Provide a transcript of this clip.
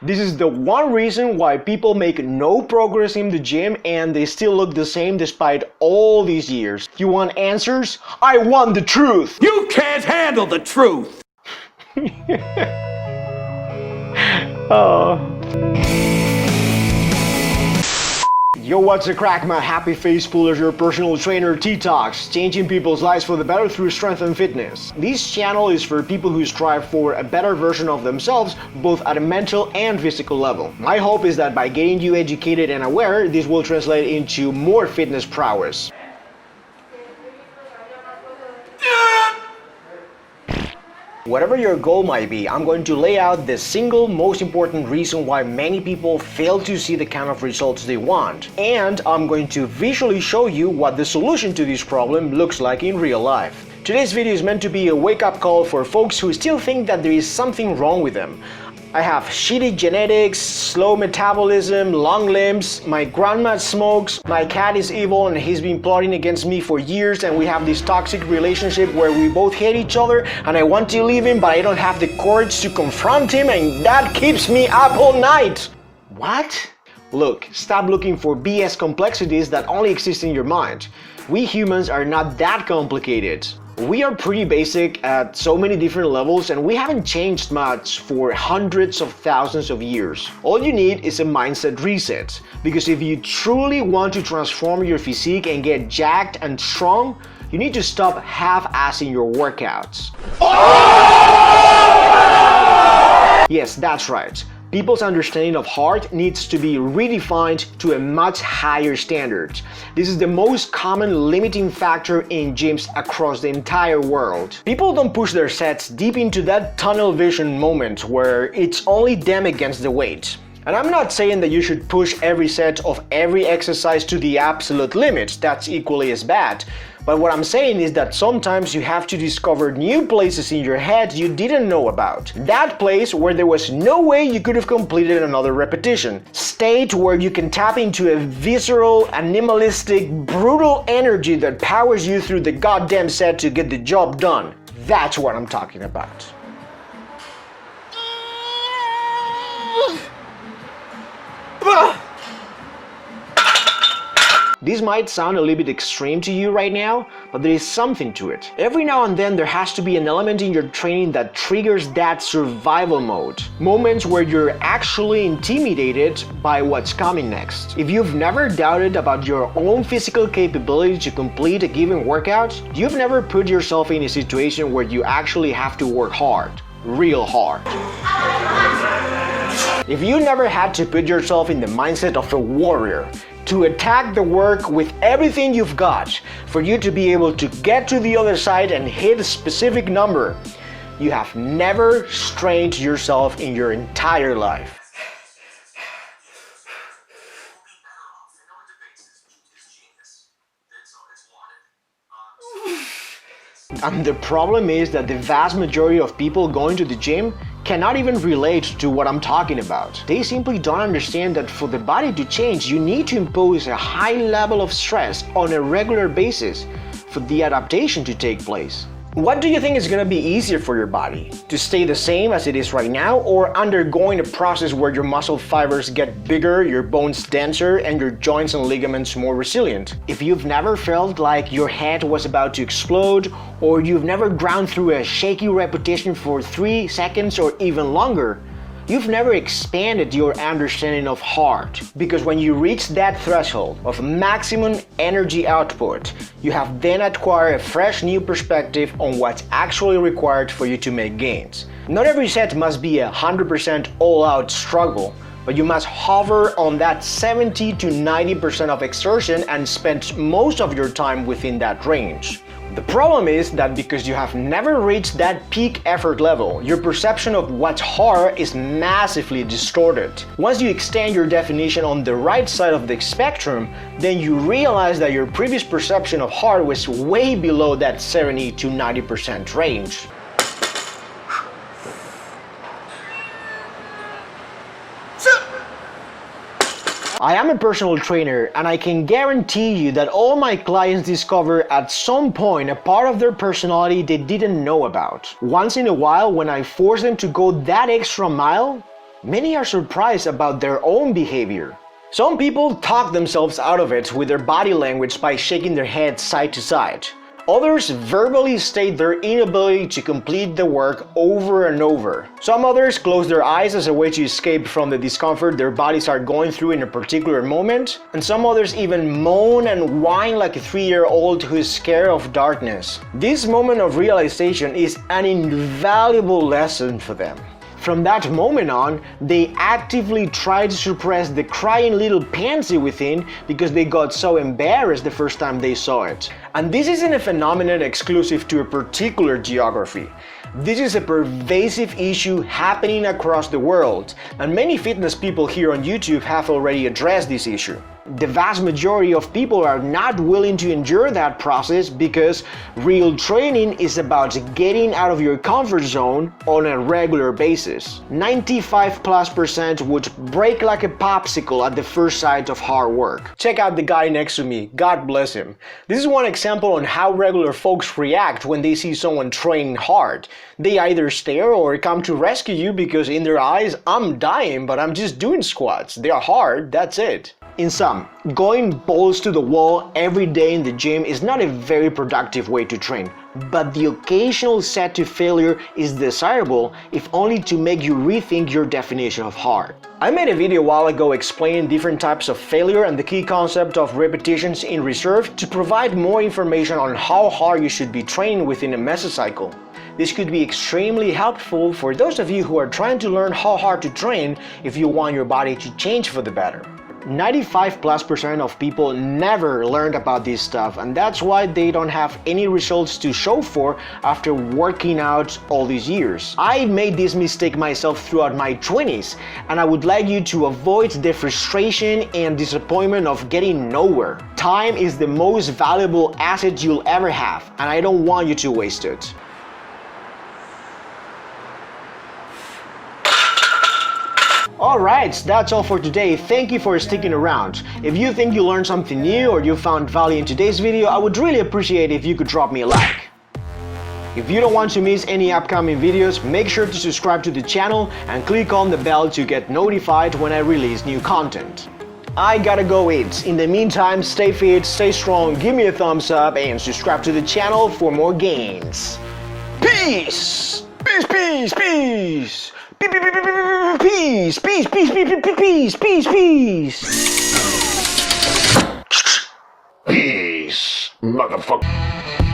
This is the one reason why people make no progress in the gym and they still look the same despite all these years. You want answers? I want the truth! You can't handle the truth! Oh. Yo, what's a crack, my happy face pullers, your personal trainer T-Talks, changing people's lives for the better through strength and fitness. This channel is for people who strive for a better version of themselves, both at a mental and physical level. My hope is that by getting you educated and aware, this will translate into more fitness prowess. Whatever your goal might be, I'm going to lay out the single most important reason why many people fail to see the kind of results they want. And I'm going to visually show you what the solution to this problem looks like in real life. Today's video is meant to be a wake-up call for folks who still think that there is something wrong with them. I have shitty genetics, slow metabolism, long limbs, my grandma smokes, my cat is evil and he's been plotting against me for years, and we have this toxic relationship where we both hate each other and I want to leave him but I don't have the courage to confront him and that keeps me up all night. What? Look, stop looking for BS complexities that only exist in your mind. We humans are not that complicated. We are pretty basic at so many different levels and we haven't changed much for hundreds of thousands of years. All you need is a mindset reset, because if you truly want to transform your physique and get jacked and strong, you need to stop half-assing your workouts. Yes, that's right. People's understanding of hard needs to be redefined to a much higher standard. This is the most common limiting factor in gyms across the entire world. People don't push their sets deep into that tunnel vision moment where it's only them against the weight. And I'm not saying that you should push every set of every exercise to the absolute limit, that's equally as bad. But what I'm saying is that sometimes you have to discover new places in your head you didn't know about. That place where there was no way you could have completed another repetition. State where you can tap into a visceral, animalistic, brutal energy that powers you through the goddamn set to get the job done. That's what I'm talking about. This might sound a little bit extreme to you right now, but there is something to it. Every now and then there has to be an element in your training that triggers that survival mode. Moments where you're actually intimidated by what's coming next. If you've never doubted about your own physical capability to complete a given workout, you've never put yourself in a situation where you actually have to work hard. Real hard. If you never had to put yourself in the mindset of a warrior, to attack the work with everything you've got, for you to be able to get to the other side and hit a specific number, you have never strained yourself in your entire life. And the problem is that the vast majority of people going to the gym cannot even relate to what I'm talking about. They simply don't understand that for the body to change, you need to impose a high level of stress on a regular basis for the adaptation to take place. What do you think is going to be easier for your body? To stay the same as it is right now, or undergoing a process where your muscle fibers get bigger, your bones denser, and your joints and ligaments more resilient? If you've never felt like your head was about to explode, or you've never ground through a shaky repetition for 3 seconds or even longer, you've never expanded your understanding of hard, because when you reach that threshold of maximum energy output, you have then acquired a fresh new perspective on what's actually required for you to make gains. Not every set must be 100% all-out struggle, but you must hover on that 70 to 90% of exertion and spend most of your time within that range. The problem is that because you have never reached that peak effort level, your perception of what's hard is massively distorted. Once you extend your definition on the right side of the spectrum, then you realize that your previous perception of hard was way below that 70 to 90% range. I am a personal trainer and I can guarantee you that all my clients discover at some point a part of their personality they didn't know about. Once in a while, when I force them to go that extra mile, Many are surprised about their own behavior. Some people talk themselves out of it with their body language by shaking their head side to side. Others verbally state their inability to complete the work over and over. Some others close their eyes as a way to escape from the discomfort their bodies are going through in a particular moment. And some others even moan and whine like a 3-year-old who is scared of darkness. This moment of realization is an invaluable lesson for them. From that moment on, they actively try to suppress the crying little pansy within because they got so embarrassed the first time they saw it. And this isn't a phenomenon exclusive to a particular geography. This is a pervasive issue happening across the world, and many fitness people here on YouTube have already addressed this issue. The vast majority of people are not willing to endure that process because real training is about getting out of your comfort zone on a regular basis. 95+% would break like a popsicle at the first sight of hard work. Check out the guy next to me, God bless him. This is one example on how regular folks react when they see someone training hard. They either stare or come to rescue you because in their eyes, I'm dying but I'm just doing squats. They are hard, that's it. In sum, going balls to the wall every day in the gym is not a very productive way to train, but the occasional set to failure is desirable if only to make you rethink your definition of hard. I made a video a while ago explaining different types of failure and the key concept of repetitions in reserve to provide more information on how hard you should be training within a mesocycle. This could be extremely helpful for those of you who are trying to learn how hard to train if you want your body to change for the better. 95+% of people never learned about this stuff, and that's why they don't have any results to show for after working out all these years. I made this mistake myself throughout my 20s, and I would like you to avoid the frustration and disappointment of getting nowhere. Time is the most valuable asset you'll ever have, and I don't want you to waste it. Alright, that's all for today. Thank you for sticking around. If you think you learned something new or you found value in today's video, I would really appreciate it if you could drop me a like. If you don't want to miss any upcoming videos, make sure to subscribe to the channel and click on the bell to get notified when I release new content. I gotta go eat. In the meantime, stay fit, stay strong, give me a thumbs up and subscribe to the channel for more gains. Peace! Peace, peace, peace! Peace, peace, peace, peace, peace, peace, peace. Peace, motherfucker.